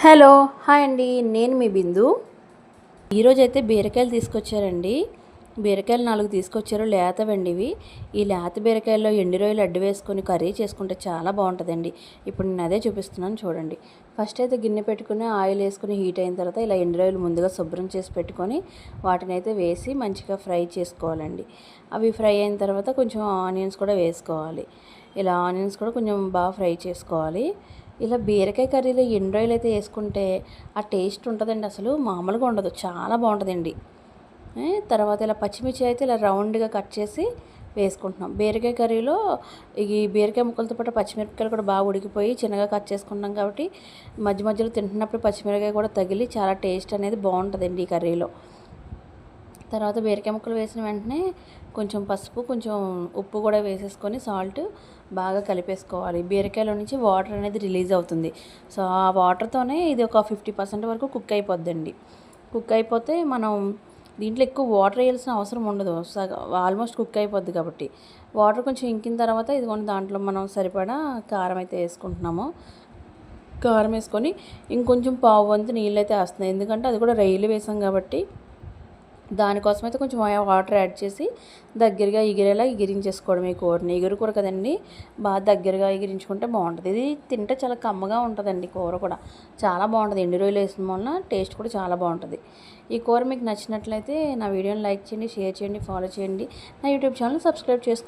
Hello hi అండి, నేను మీ బిందు. ఈరోజైతే బీరకాయలు తీసుకొచ్చారండి. బీరకాయలు 4 తీసుకొచ్చారు, లేతవండి ఇవి. ఈ లేత బీరకాయల్లో ఎండు రొయ్యలు అడ్డు వేసుకొని కర్రీ చేసుకుంటే చాలా బాగుంటుందండి. ఇప్పుడు నేను అదే చూపిస్తున్నాను చూడండి. ఫస్ట్ అయితే గిన్నె పెట్టుకుని ఆయిల్ వేసుకుని హీట్ అయిన తర్వాత ఇలా ఎండు రొయ్యలు ముందుగా శుభ్రం చేసి పెట్టుకొని వాటిని అయితే వేసి మంచిగా ఫ్రై చేసుకోవాలండి. అవి ఫ్రై అయిన తర్వాత కొంచెం ఆనియన్స్ కూడా వేసుకోవాలి. ఇలా ఆనియన్స్ కూడా కొంచెం బాగా ఫ్రై చేసుకోవాలి. ఇలా బీరకాయ కర్రీలో ఎండు రొయ్యలు అయితే వేసుకుంటే ఆ టేస్ట్ ఉంటుందండి, అసలు మామూలుగా ఉండదు, చాలా బాగుంటుందండి. తర్వాత ఇలా పచ్చిమిర్చి అయితే ఇలా రౌండ్గా కట్ చేసి వేసుకుంటున్నాం. బీరకాయ కర్రీలో ఈ బీరకాయ ముక్కలతో పాటు పచ్చిమిరపకాయలు కూడా బాగా ఉడికిపోయి చిన్నగా కట్ చేసుకుంటాం కాబట్టి మధ్య మధ్యలో తింటున్నప్పుడు పచ్చిమిరపకాయ కూడా తగిలి చాలా టేస్ట్ అనేది బాగుంటుందండి ఈ కర్రీలో. తర్వాత బీరకాయ ముక్కలు వేసిన వెంటనే కొంచెం పసుపు, కొంచెం ఉప్పు కూడా వేసేసుకొని సాల్ట్ బాగా కలిపేసుకోవాలి. బీరకాయలో నుంచి వాటర్ అనేది రిలీజ్ అవుతుంది. సో ఆ వాటర్తోనే ఇది ఒక 50% వరకు కుక్ అయిపోద్దండి. కుక్ అయిపోతే మనం దీంట్లో ఎక్కువ వాటర్ వేయాల్సిన అవసరం ఉండదు, ఆల్మోస్ట్ కుక్ అయిపోద్ది కాబట్టి. వాటర్ కొంచెం ఇంకిన తర్వాత ఇదిగోండి దాంట్లో మనం సరిపడా కారం అయితే వేసుకుంటున్నాము. కారం వేసుకొని ఇంకొంచెం పావు వంతు నీళ్ళు అయితే వేస్తున్నాయి, ఎందుకంటే అది కూడా రొయ్యలు వేసాం కాబట్టి దానికోసం అయితే కొంచెం వాటర్ యాడ్ చేసి దగ్గరగా ఎగిరేలా ఎగిరించేసుకోవడం. ఈ కూరని ఎగురు కూర కదండి, బాగా దగ్గరగా ఎగిరించుకుంటే బాగుంటుంది. ఇది తింటే చాలా కమ్మగా ఉంటుందండి, కూర కూడా చాలా బాగుంటుంది. ఎండు రొయ్యలు వేసిన వలన టేస్ట్ కూడా చాలా బాగుంటుంది. ఈ కూర మీకు నచ్చినట్లయితే నా వీడియోని లైక్ చేయండి, షేర్ చేయండి, ఫాలో చేయండి. నా యూట్యూబ్ ఛానల్ సబ్స్క్రైబ్ చేసుకోండి.